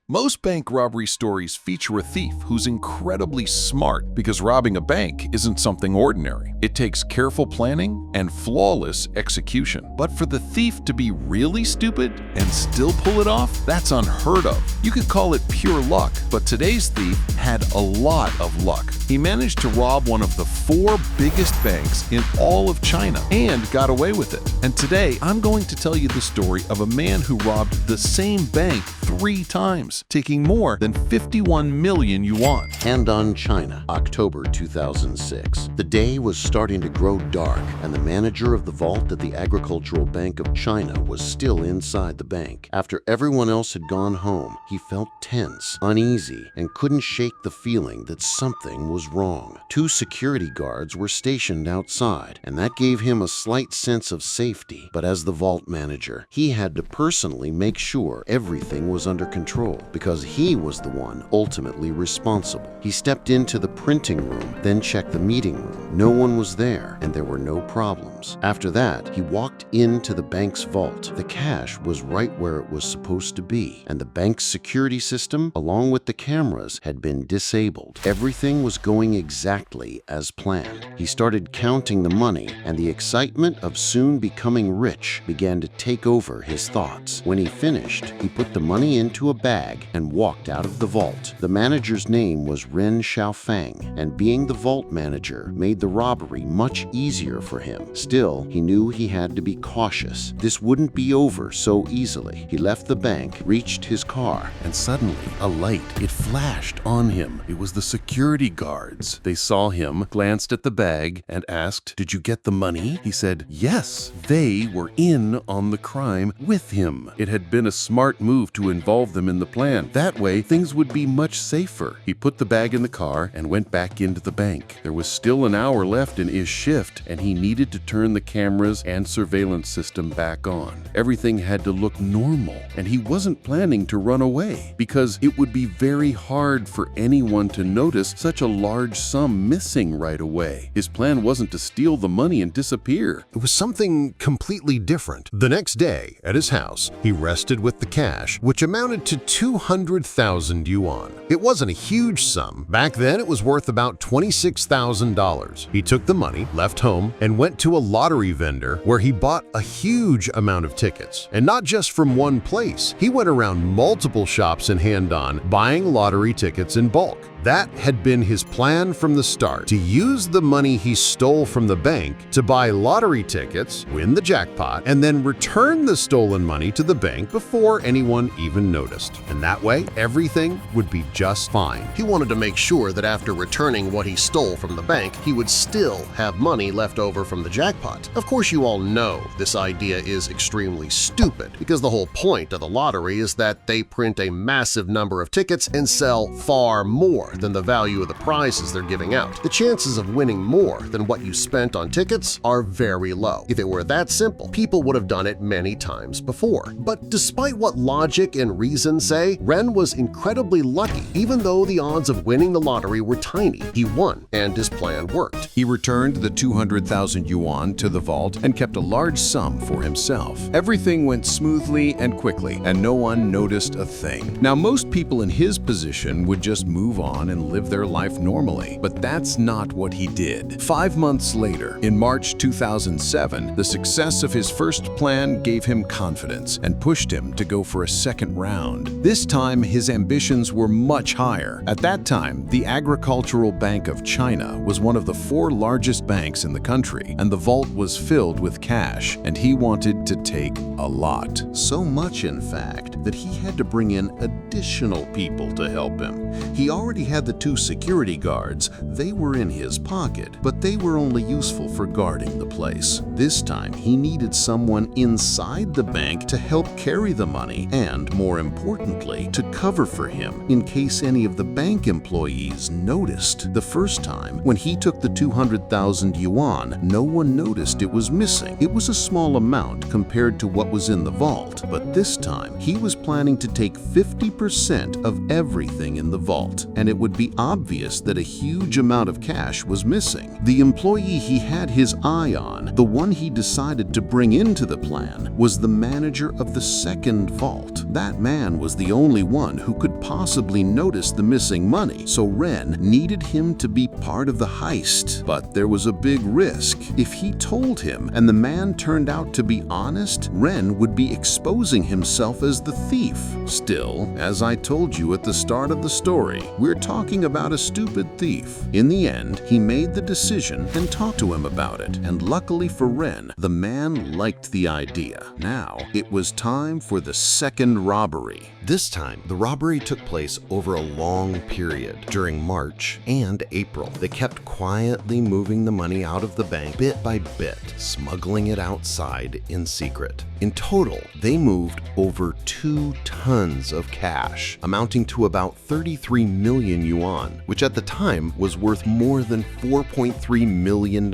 Most bank robbery stories feature a thief who's incredibly smart because robbing a bank isn't something ordinary. It takes careful planning and flawless execution. But for the thief to be really stupid and still pull it off, that's unheard of. You could call it pure luck, but today's thief had a lot of luck. He managed to rob one of the 4 biggest banks in all of China and got away with it. And today, I'm going to tell you the story of a man who robbed the same bank 3 times, taking more than 51 million yuan. Handan, China, October 2006. The day was starting to grow dark, and the manager of the vault at the Agricultural Bank of China was still inside the bank. After everyone else had gone home, he felt tense, uneasy, and couldn't shake the feeling that something was wrong. 2 security guards were stationed outside, and that gave him a slight sense of safety. But as the vault manager, he had to personally make sure everything was under control, because he was the one ultimately responsible. He stepped into the printing room, then checked the meeting room. No one was there, and there were no problems. After that, he walked into the bank's vault. The cash was right where it was supposed to be, and the bank's security system, along with the cameras, had been disabled. Everything was going exactly as planned. He started counting the money, and the excitement of soon becoming rich began to take over his thoughts. When he finished, he put the money into a bag and walked out of the vault. The manager's name was Ren Xiaofang, and being the vault manager made the robbery much easier for him. Still, he knew he had to be cautious. This wouldn't be over so easily. He left the bank, reached his car, and suddenly a light, it flashed on him. It was the security guards. They saw him, glanced at the bag, and asked, "Did you get the money?" He said, "Yes." They were in on the crime with him. It had been a smart move to involve them in the plan. That way, things would be much safer. He put the bag in the car and went back into the bank. There was still an hour left in his shift, and he needed to turn the cameras and surveillance system back on. Everything had to look normal, and he wasn't planning to run away, because it would be very hard for anyone to notice such a large sum missing right away. His plan wasn't to steal the money and disappear. It was something completely different. The next day, at his house, he rested with the cash, which amounted to 200,000 yuan. It wasn't a huge sum. Back then, it was worth about $26,000. He took the money, left home, and went to a lottery vendor where he bought a huge amount of tickets. And not just from one place. He went around multiple shops in Handan buying lottery tickets in bulk. That had been his plan from the start, to use the money he stole from the bank to buy lottery tickets, win the jackpot, and then return the stolen money to the bank before anyone even noticed. And that way, everything would be just fine. He wanted to make sure that after returning what he stole from the bank, he would still have money left over from the jackpot. Of course, you all know this idea is extremely stupid, because the whole point of the lottery is that they print a massive number of tickets and sell far more than the value of the prizes they're giving out. The chances of winning more than what you spent on tickets are very low. If it were that simple, people would have done it many times before. But despite what logic and reason say, Ren was incredibly lucky. Even though the odds of winning the lottery were tiny, he won, and his plan worked. He returned the 200,000 yuan to the vault and kept a large sum for himself. Everything went smoothly and quickly, and no one noticed a thing. Now, most people in his position would just move on and live their life normally, but that's not what he did. 5 months later, in March 2007, the success of his first plan gave him confidence and pushed him to go for a second round. This time, his ambitions were much higher. At that time, the Agricultural Bank of China was one of the 4 largest banks in the country, and the vault was filled with cash, and he wanted to take a lot. So much, in fact, that he had to bring in additional people to help him. He already had the 2 security guards. They were in his pocket, but they were only useful for guarding the place. This time, he needed someone inside the bank to help carry the money and, more importantly, to cover for him in case any of the bank employees noticed. The first time, when he took the 200,000 yuan, no one noticed it was missing. It was a small amount compared to what was in the vault, but this time, he was was planning to take 50% of everything in the vault, and it would be obvious that a huge amount of cash was missing. The employee he had his eye on, the one he decided to bring into the plan, was the manager of the second vault. That man was the only one who could possibly notice the missing money, so Ren needed him to be part of the heist. But there was a big risk. If he told him and the man turned out to be honest, Ren would be exposing himself as the thief. Still, as I told you at the start of the story, we're talking about a stupid thief. In the end, he made the decision and talked to him about it, and luckily for Ren, the man liked the idea. Now, it was time for the second robbery. This time, the robbery took place over a long period during March and April. They kept quietly moving the money out of the bank bit by bit, smuggling it outside in secret. In total, they moved over 2 tons of cash, amounting to about 33 million yuan, which at the time was worth more than $4.3 million.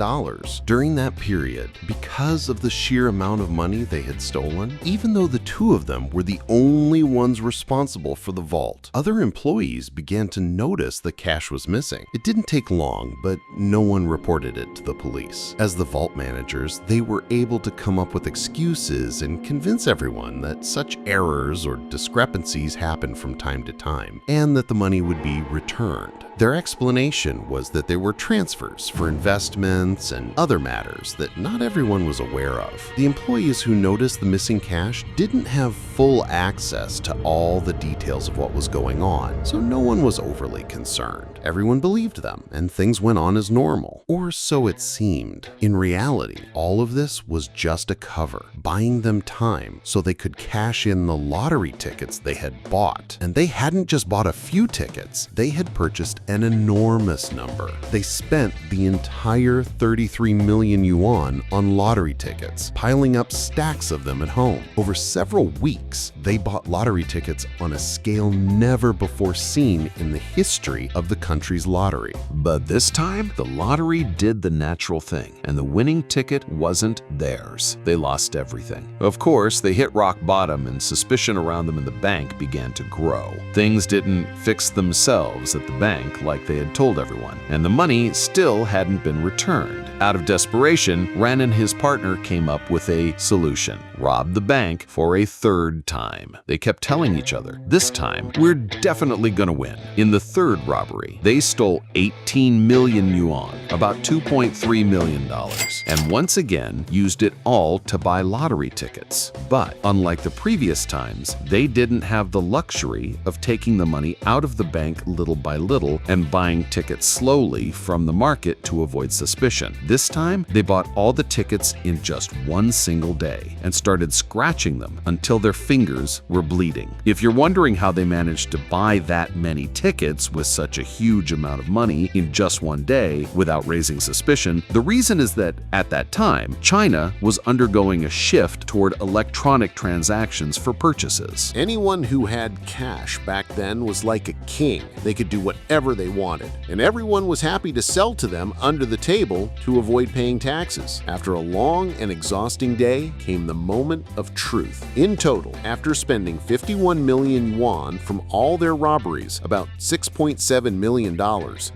During that period, because of the sheer amount of money they had stolen, even though the two of them were the only ones responsible for the vault, other employees began to notice the cash was missing. It didn't take long, but no one reported it to the police. As the vault managers, they were able to come up with excuses and convince everyone that such errors or discrepancies happen from time to time, and that the money would be returned. Their explanation was that there were transfers for investments and other matters that not everyone was aware of. The employees who noticed the missing cash didn't have full access to all the details of what was going on, so no one was overly concerned. Everyone believed them, and things went on as normal, or so it seemed. In reality, all of this was just a cover, buying them time so they could cash in the lottery tickets they had bought. And they hadn't just bought a few tickets, they had purchased an enormous number. They spent the entire 33 million yuan on lottery tickets, piling up stacks of them at home. Over several weeks, they bought lottery tickets on a scale never before seen in the history of the country's lottery. But this time, the lottery did the natural thing, and the winning ticket wasn't theirs. They lost everything. Of course, they hit rock bottom, and suspicion around them in the bank began to grow. Things didn't fix themselves at the bank like they had told everyone, and the money still hadn't been returned. Out of desperation, Ren and his partner came up with a solution: rob the bank for a third time. They kept telling each other, this time, we're definitely gonna win. In the third robbery, they stole 18 million yuan, about $2.3 million, and once again used it all to buy lottery tickets. But unlike the previous times, they didn't have the luxury of taking the money out of the bank little by little and buying tickets slowly from the market to avoid suspicion. This time, they bought all the tickets in just one single day and started scratching them until their fingers were bleeding. If you're wondering how they managed to buy that many tickets with such a huge amount of money in just one day without raising suspicion, the reason is that at that time, China was undergoing a shift toward electronic transactions for purchases. Anyone who had cash back then was like a king. They could do whatever they wanted, and everyone was happy to sell to them under the table to avoid paying taxes. After a long and exhausting day came the moment of truth. In total, after spending 51 million yuan from all their robberies, about $6.7 million,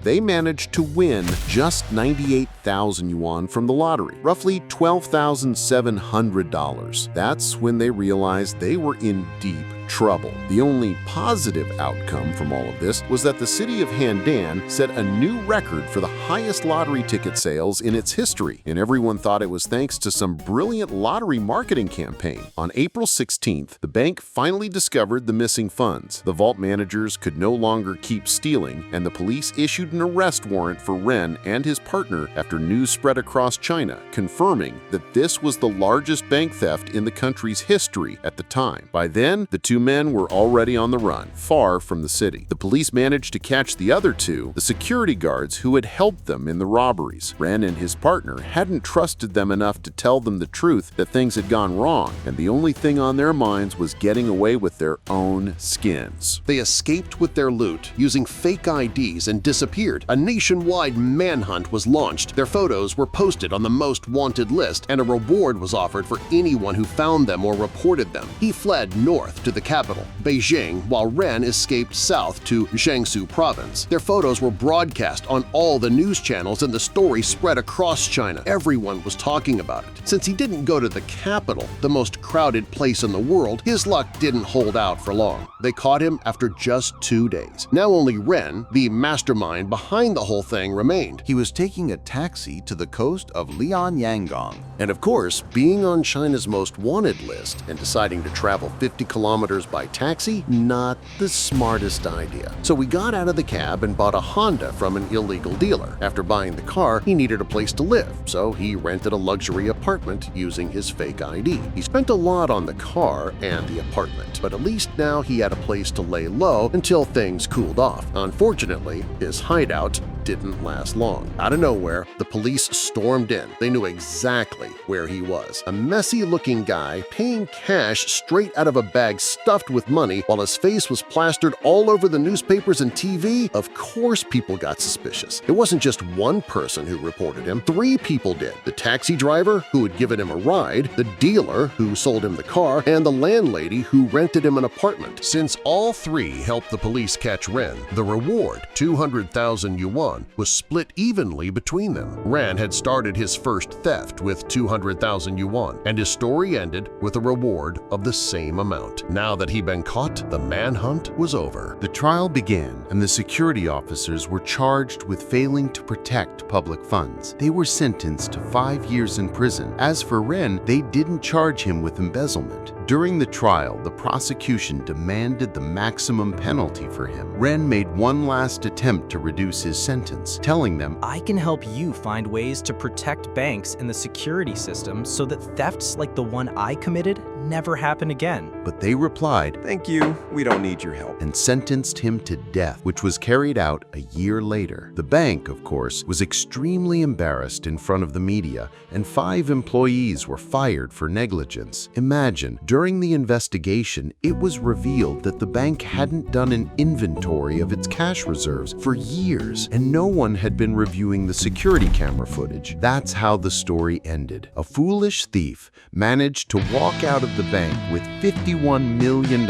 they managed to win just 98,000 yuan from the lottery, roughly $12,700. That's when they realized they were in deep trouble. The only positive outcome from all of this was that the city of Handan set a new record for the highest lottery ticket sales in its history, and everyone thought it was thanks to some brilliant lottery marketing campaign. On April 16th, the bank finally discovered the missing funds. The vault managers could no longer keep stealing, and the police issued an arrest warrant for Ren and his partner after news spread across China, confirming that this was the largest bank theft in the country's history at the time. By then, the two men were already on the run, far from the city. The police managed to catch the other two, the security guards who had helped them in the robberies. Ren and his partner hadn't trusted them enough to tell them the truth that things had gone wrong, and the only thing on their minds was getting away with their own skins. They escaped with their loot using fake IDs and disappeared. A nationwide manhunt was launched. Their photos were posted on the most wanted list, and a reward was offered for anyone who found them or reported them. He fled north to the capital, Beijing, while Ren escaped south to Jiangsu province. Their photos were broadcast on all the news channels and the story spread across China. Everyone was talking about it. Since he didn't go to the capital, the most crowded place in the world, his luck didn't hold out for long. They caught him after just 2 days. Now only Ren, the mastermind behind the whole thing, remained. He was taking a taxi to the coast of Lianyangong. And of course, being on China's most wanted list and deciding to travel 50 kilometers by taxi, not the smartest idea. So we got out of the cab and bought a Honda from an illegal dealer. After buying the car, he needed a place to live, so he rented a luxury apartment using his fake ID. He spent a lot on the car and the apartment, but at least now he had a place to lay low until things cooled off. Unfortunately, his hideout didn't last long. Out of nowhere, the police stormed in. They knew exactly where he was. A messy-looking guy paying cash straight out of a bag stuffed with money while his face was plastered all over the newspapers and TV. Of course people got suspicious. It wasn't just one person who reported him. 3 people did. The taxi driver who had given him a ride, the dealer who sold him the car, and the landlady who rented him an apartment. Since all 3 helped the police catch Ren, the reward, 200,000 yuan, was split evenly between them. Ren had started his first theft with 200,000 yuan, and his story ended with a reward of the same amount. Now that he'd been caught, the manhunt was over. The trial began, and the security officers were charged with failing to protect public funds. They were sentenced to 5 years in prison. As for Ren, they didn't charge him with embezzlement. During the trial, the prosecution demanded the maximum penalty for him. Ren made one last attempt to reduce his sentence, telling them, I can help you find ways to protect banks and the security system so that thefts like the one I committed never happen again. but they replied, Thank you, we don't need your help. and sentenced him to death, which was carried out a year later. The bank, of course, was extremely embarrassed in front of the media, and 5 employees were fired for negligence. Imagine, during the investigation, it was revealed that the bank hadn't done an inventory of its cash reserves for years, and no one had been reviewing the security camera footage. That's how the story ended. A foolish thief managed to walk out of the bank with $51 million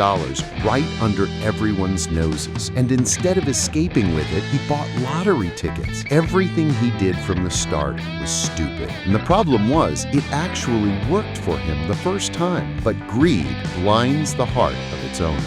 right under everyone's noses. And instead of escaping with it, he bought lottery tickets. Everything he did from the start was stupid. And the problem was, it actually worked for him the first time. But greed blinds the heart of its owner.